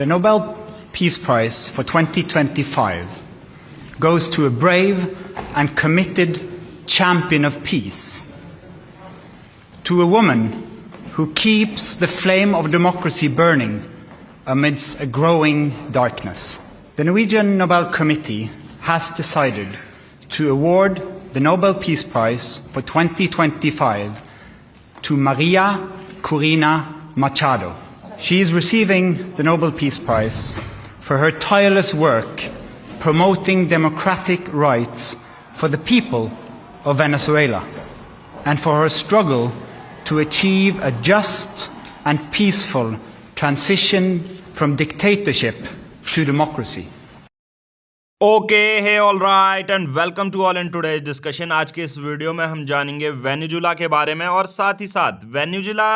The Nobel Peace Prize for 2025 goes to a brave and committed champion of peace, to a woman who keeps the flame of democracy burning amidst a growing darkness. The Norwegian Nobel Committee has decided to award the Nobel Peace Prize for 2025 to Maria Corina Machado. She is receiving the Nobel Peace Prize for her tireless work promoting democratic rights for the people of Venezuela and for her struggle to achieve a just and peaceful transition from dictatorship to democracy. Okay hey all right and welcome to all in today's discussion. आज के इस video में हम जानेंगे Venezuela के बारे में और साथ ही साथ वेनेजुला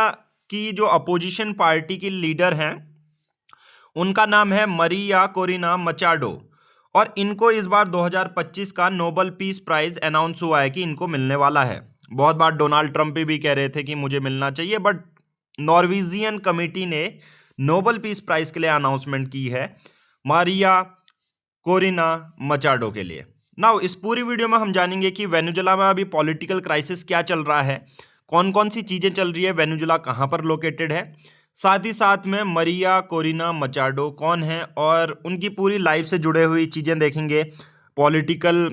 की जो अपोजिशन पार्टी की लीडर हैं उनका नाम है मरिया कोरिना मचाडो और इनको इस बार 2025 का नोबेल पीस प्राइज अनाउंस हुआ है कि इनको मिलने वाला है। बहुत बार डोनाल्ड ट्रंप भी कह रहे थे कि मुझे मिलना चाहिए, बट नॉर्वेजियन कमेटी ने नोबेल पीस प्राइज के लिए अनाउंसमेंट की है मारिया कोरिना मचाडो के लिए। नाउ इस पूरी वीडियो में हम जानेंगे कि वेनेजुला में अभी पॉलिटिकल क्राइसिस क्या चल रहा है, कौन कौन सी चीज़ें चल रही है, वेनेजुला कहाँ पर लोकेटेड है, साथ ही साथ में मरिया कोरिना मचाडो कौन है और उनकी पूरी लाइफ से जुड़े हुई चीज़ें देखेंगे, पॉलिटिकल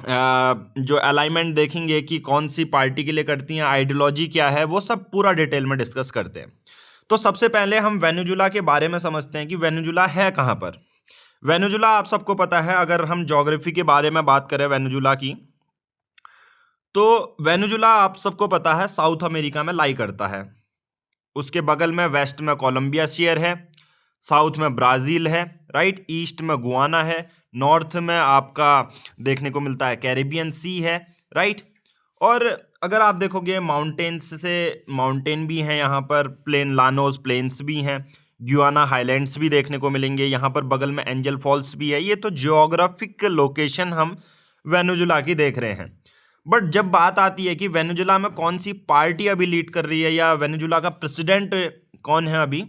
जो अलाइनमेंट देखेंगे कि कौन सी पार्टी के लिए करती हैं, आइडियोलॉजी क्या है, वो सब पूरा डिटेल में डिस्कस करते हैं। तो सबसे पहले हम वेनेजुला के बारे में समझते हैं कि वेनेजुला है कहाँ पर। वेनेजुला आप सबको पता है, अगर हम ज्योग्राफी के बारे में बात करें वेनेजुला की, तो वेनेजुला आप सबको पता है साउथ अमेरिका में लाई करता है। उसके बगल में वेस्ट में कोलंबिया शेयर है, साउथ में ब्राज़ील है, राइट, ईस्ट में गुआना है, नॉर्थ में आपका देखने को मिलता है कैरिबियन सी है, राइट। और अगर आप देखोगे माउंटेन्स से माउंटेन भी हैं यहाँ पर, प्लेन लानोस प्लेन्स भी हैं, गुआना हाईलैंड्स भी देखने को मिलेंगे, यहाँ पर बगल में एंजल फॉल्स भी है। ये तो जियोग्राफिक लोकेशन हम वेनेजुला की देख रहे हैं। बट जब बात आती है कि वेनेजुला में कौन सी पार्टी अभी लीड कर रही है या वेनेजुला का प्रेसिडेंट कौन है अभी,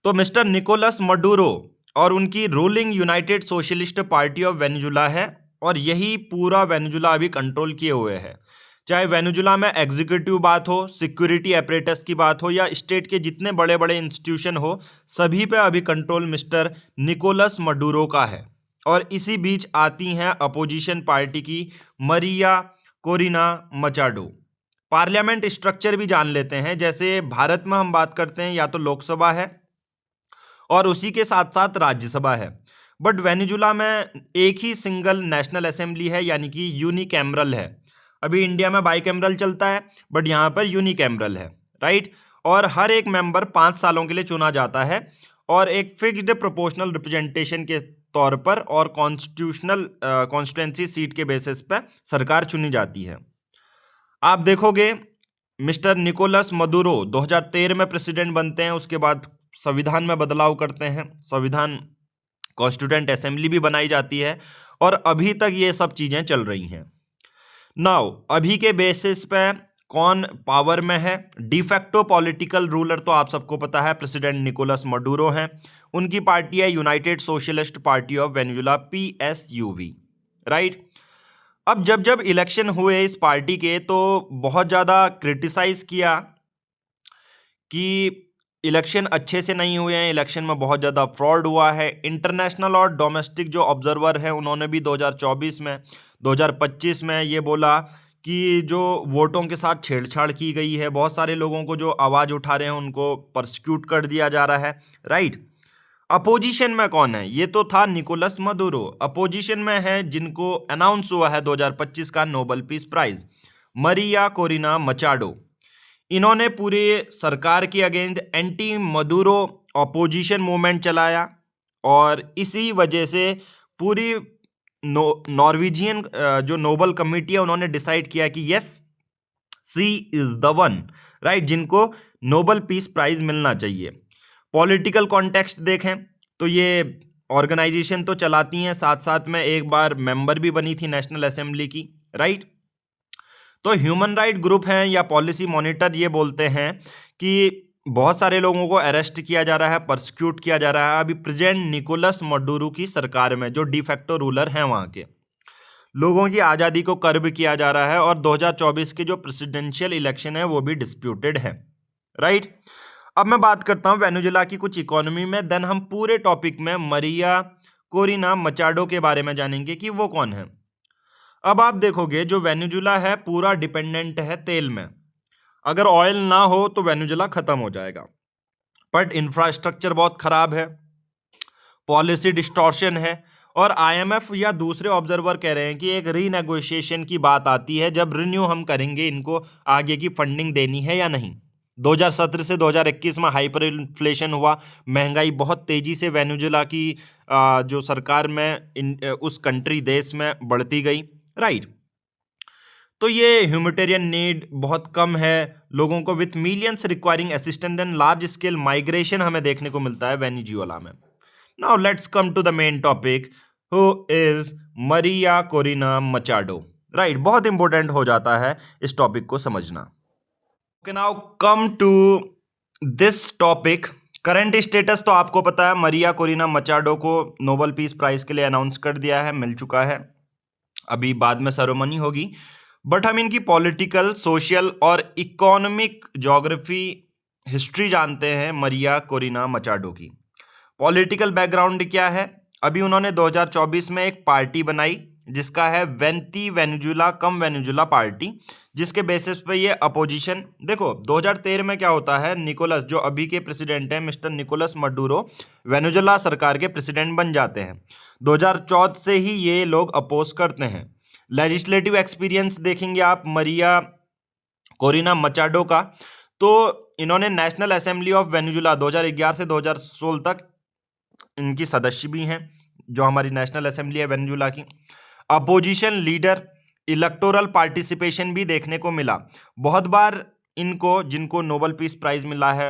तो मिस्टर निकोलस मडूरो और उनकी ruling United socialist party of Venezuela है और यही पूरा वेनेजुला अभी कंट्रोल किए हुए है। चाहे वेनेजुला में एग्जीक्यूटिव बात हो, सिक्योरिटी अपरेटस की बात हो या स्टेट के जितने बड़े बड़े इंस्टीट्यूशन हो, सभी पे अभी कंट्रोल मिस्टर निकोलस मडूरो का है। और इसी बीच आती हैं अपोजिशन पार्टी की मरिया कोरिना मचाडो। पार्लियामेंट स्ट्रक्चर भी जान लेते हैं। जैसे भारत में हम बात करते हैं या तो लोकसभा है और उसी के साथ साथ राज्यसभा है, बट वेनेजुला में एक ही सिंगल नेशनल असेंबली है, यानी कि यूनिकैमरल है। अभी इंडिया में बाइकैमरल चलता है, बट यहाँ पर यूनिकैमरल है, राइट। और हर एक मेंबर 5 सालों के लिए चुना जाता है और एक फिक्स्ड प्रोपोर्शनल रिप्रेजेंटेशन के तौर पर और कॉन्स्टिट्यूशनल कॉन्स्टिट्यूंसी सीट के बेसिस पर सरकार चुनी जाती है। आप देखोगे मिस्टर निकोलस मडूरो 2013 में प्रेसिडेंट बनते हैं, उसके बाद संविधान में बदलाव करते हैं, संविधान कॉन्स्टिट्यूएंट असेंबली भी बनाई जाती है और अभी तक ये सब चीज़ें चल रही हैं। नाउ अभी के बेसिस पे कौन पावर में है, डिफैक्टो पॉलिटिकल रूलर तो आप सबको पता है प्रेसिडेंट निकोलस मडूरो हैं। उनकी पार्टी है United socialist party of Venezuela, PSUV, right. अब जब जब इलेक्शन हुए इस पार्टी के तो बहुत ज़्यादा क्रिटिसाइज किया कि इलेक्शन अच्छे से नहीं हुए हैं, इलेक्शन में बहुत ज़्यादा फ्रॉड हुआ है। इंटरनेशनल और डोमेस्टिक जो ऑब्जर्वर हैं उन्होंने भी 2024 में 2025 में ये बोला कि जो वोटों के साथ छेड़छाड़ की गई है, बहुत सारे लोगों को जो आवाज़ उठा रहे हैं उनको परसिक्यूट कर दिया जा रहा है, राइट। अपोजिशन में कौन है, ये तो था निकोलस मडूरो। अपोजिशन में है जिनको अनाउंस हुआ है 2025 का नोबेल पीस प्राइज, मरिया कोरिना मचाडो। इन्होंने पूरे सरकार के अगेंस्ट एंटी मडूरो अपोजिशन मूवमेंट चलाया और इसी वजह से पूरी नॉर्वेजियन जो नोबेल कमेटी है उन्होंने डिसाइड किया कि yes, she is the one, right, जिनको नोबेल पीस प्राइज मिलना चाहिए। पॉलिटिकल कॉन्टेक्स्ट देखें तो ये ऑर्गेनाइजेशन तो चलाती हैं, साथ साथ में एक बार मेंबर भी बनी थी नेशनल असेंबली की, राइट। तो ह्यूमन राइट ग्रुप हैं या पॉलिसी मॉनिटर ये बोलते हैं कि बहुत सारे लोगों को अरेस्ट किया जा रहा है, परसिक्यूट किया जा रहा है। अभी प्रेजेंट निकोलस मडुरो की सरकार में जो डिफेक्टो रूलर हैं वहाँ के लोगों की आज़ादी को कर्ब किया जा रहा है और 2024 के जो प्रेसिडेंशियल इलेक्शन है वो भी डिस्प्यूटेड है, राइट। अब मैं बात करता हूँ वेनेजुएला की कुछ इकोनॉमी में, देन हम पूरे टॉपिक में मरिया कोरिना मचाडो के बारे में जानेंगे कि वो कौन है। अब आप देखोगे जो वेनेजुएला है पूरा डिपेंडेंट है तेल में। अगर ऑयल ना हो तो वेनेजुएला खत्म हो जाएगा, बट इंफ्रास्ट्रक्चर बहुत खराब है, पॉलिसी डिस्टॉर्शन है और आईएमएफ या दूसरे ऑब्जर्वर कह रहे हैं कि एक रीनेगोशिएशन की बात आती है जब रिन्यू हम करेंगे, इनको आगे की फंडिंग देनी है या नहीं। 2017 से 2021 में हाइपर इन्फ्लेशन हुआ, महंगाई बहुत तेजी से वेनेजुएला की जो सरकार में उस कंट्री देश में बढ़ती गई, राइट। तो ये ह्यूमैनिटेरियन नीड बहुत कम है लोगों को, with millions requiring assistance and large scale migration हमें देखने को मिलता है वेनेजुएला में। Now let's come to the main topic, who is Maria Corina Machado, right. बहुत इंपॉर्टेंट हो जाता है इस टॉपिक को समझना। Okay, now come to this topic. Current status तो आपको पता है, मरिया कोरिना मचाडो को नोबेल पीस प्राइज के लिए अनाउंस कर दिया है, मिल चुका है। अभी बाद में सेरेमनी होगी, बट हम इनकी पॉलिटिकल, सोशल और इकोनॉमिक ज्योग्राफी हिस्ट्री जानते हैं मरिया कोरिना मचाडो की। पॉलिटिकल बैकग्राउंड क्या है, अभी उन्होंने 2024 में एक पार्टी बनाई जिसका है वेंती वेनेजुएला कम वेनेजुएला पार्टी, जिसके बेसिस पे ये अपोजिशन। देखो 2013 में क्या होता है, निकोलस जो अभी के प्रेसिडेंट हैं मिस्टर निकोलस मडुरो वेनेजुएला सरकार के प्रेसिडेंट बन जाते हैं। 2014 से ही ये लोग अपोज करते हैं। लेजिस्लेटिव एक्सपीरियंस देखेंगे आप मरिया कोरिना मचाडो का, तो इन्होंने नेशनल असेंबली ऑफ वेनेजुएला 2011 से 2016 तक इनकी सदस्य भी हैं, जो हमारी नेशनल असेंबली है वेनेजुएला की। अपोजिशन लीडर, इलेक्टोरल पार्टिसिपेशन भी देखने को मिला। बहुत बार इनको, जिनको नोबेल पीस प्राइज मिला है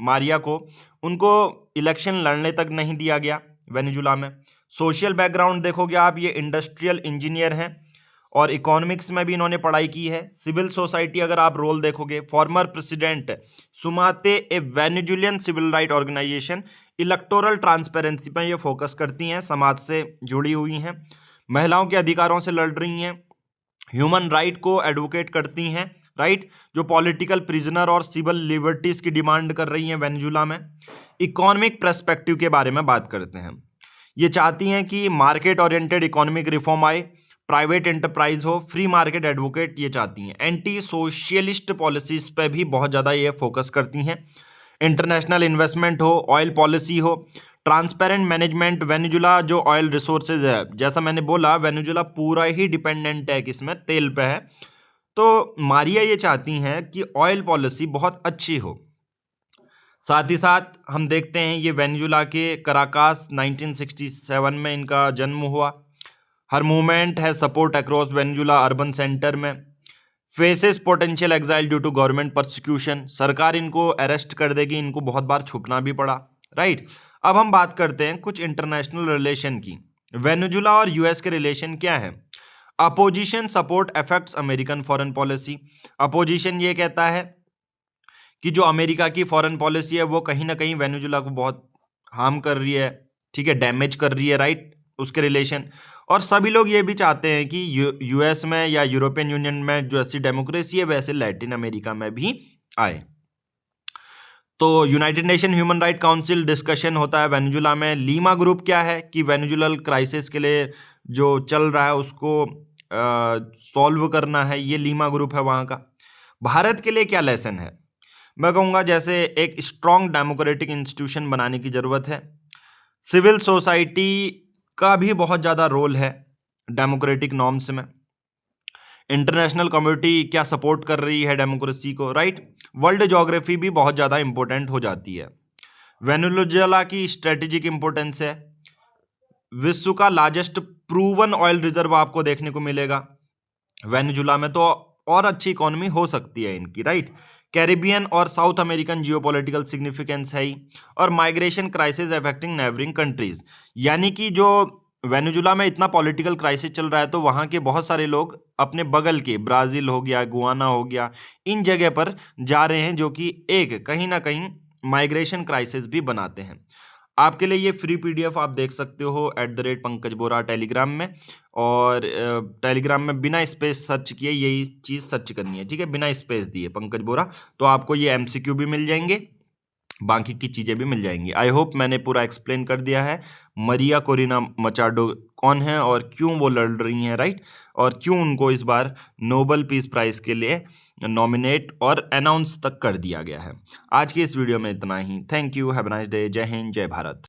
मारिया को, उनको इलेक्शन लड़ने तक नहीं दिया गया वेनेजुएला में। सोशल बैकग्राउंड देखोगे आप, ये इंडस्ट्रियल इंजीनियर हैं और इकोनॉमिक्स में भी इन्होंने पढ़ाई की है। सिविल सोसाइटी अगर आप रोल देखोगे, former president Sumate a Venezuelan civil right organisation, electoral transparency पर ये फोकस करती हैं, समाज से जुड़ी हुई हैं, महिलाओं के अधिकारों से लड़ रही हैं, ह्यूमन राइट को एडवोकेट करती हैं, राइट, जो पॉलिटिकल प्रिजनर और सिविल लिबर्टीज की डिमांड कर रही हैं वेनेजुएला में। इकोनॉमिक पर्सपेक्टिव के बारे में बात करते हैं। ये चाहती हैं कि मार्केट ओरिएंटेड इकोनॉमिक रिफॉर्म आए, प्राइवेट एंटरप्राइज हो, फ्री मार्केट एडवोकेट ये चाहती हैं। एंटी सोशलिस्ट पॉलिसीज पे भी बहुत ज़्यादा ये फोकस करती हैं। इंटरनेशनल इन्वेस्टमेंट हो, ऑयल पॉलिसी हो, ट्रांसपेरेंट मैनेजमेंट। वेनेजुएला जो ऑयल रिसोर्सेज है, जैसा मैंने बोला वेनेजुएला पूरा ही डिपेंडेंट है किसमें, तेल पे है। तो मारिया ये चाहती हैं कि ऑयल पॉलिसी बहुत अच्छी हो। साथ ही साथ हम देखते हैं ये वेनेजुएला के कराकास 1967 में इनका जन्म हुआ। हर मूवमेंट है support across Venezuela urban centre में। Faces potential exile due to government persecution, सरकार इनको अरेस्ट कर देगी, इनको बहुत बार छुपना भी पड़ा, राइट। अब हम बात करते हैं कुछ इंटरनेशनल रिलेशन की। वेनेजुएला और यूएस के रिलेशन क्या है। Opposition support affects American foreign policy. Opposition ये कहता है कि जो अमेरिका की फॉरेन पॉलिसी है वो कहीं ना कहीं वेनेजुएला को बहुत हार्म कर रही है, ठीक है, डैमेज कर रही है, राइट, उसके रिलेशन। और सभी लोग ये भी चाहते हैं कि यूएस में या यूरोपियन यूनियन में जो ऐसी डेमोक्रेसी है वैसे लैटिन अमेरिका में भी आए। तो United nation human right council discussion होता है वेनेजुएला में। लीमा ग्रुप क्या है कि वेनेजुएलन क्राइसिस के लिए जो चल रहा है उसको सॉल्व करना है, ये लीमा ग्रुप है वहाँ का। भारत के लिए क्या लेसन है, मैं कहूँगा जैसे एक स्ट्रॉन्ग डेमोक्रेटिक इंस्टीट्यूशन बनाने की ज़रूरत है। सिविल सोसाइटी का भी बहुत ज़्यादा रोल है डेमोक्रेटिक नॉर्म्स में। इंटरनेशनल कम्युनिटी क्या सपोर्ट कर रही है डेमोक्रेसी को, राइट। वर्ल्ड ज्योग्राफी भी बहुत ज़्यादा इंपॉर्टेंट हो जाती है। वेनेजुएला की स्ट्रेटेजिक इंपॉर्टेंस है। विश्व का लार्जेस्ट प्रूवन ऑयल रिजर्व आपको देखने को मिलेगा वेनेजुएला में, तो और अच्छी इकोनॉमी हो सकती है इनकी, राइट। कैरिबियन और साउथ अमेरिकन जियोपॉलिटिकल सिग्निफिकेंस है ही। और migration crisis affecting neighbouring countries, यानी कि जो वेनेजुला में इतना पॉलिटिकल क्राइसिस चल रहा है तो वहाँ के बहुत सारे लोग अपने बगल के ब्राज़ील हो गया, गुआना हो गया, इन जगह पर जा रहे हैं, जो कि एक कहीं ना कहीं माइग्रेशन क्राइसिस भी बनाते हैं। आपके लिए ये फ्री पीडीएफ आप देख सकते हो @पंकज बोरा टेलीग्राम में, और टेलीग्राम में बिना स्पेस सर्च किए यही चीज़ सर्च करनी है, ठीक है, बिना स्पेस दिए पंकज बोरा, तो आपको ये MCQ भी मिल जाएंगे, बाकी की चीज़ें भी मिल जाएंगी। आई होप मैंने पूरा एक्सप्लेन कर दिया है। मरिया कोरिना मचाडो कौन है और क्यों वो लड़ रही हैं, राइट, और क्यों उनको इस बार नोबेल पीस प्राइज़ के लिए नॉमिनेट और अनाउंस तक कर दिया गया है। आज की इस वीडियो में इतना ही। Thank you, have a nice day, Jai Hind, जय भारत।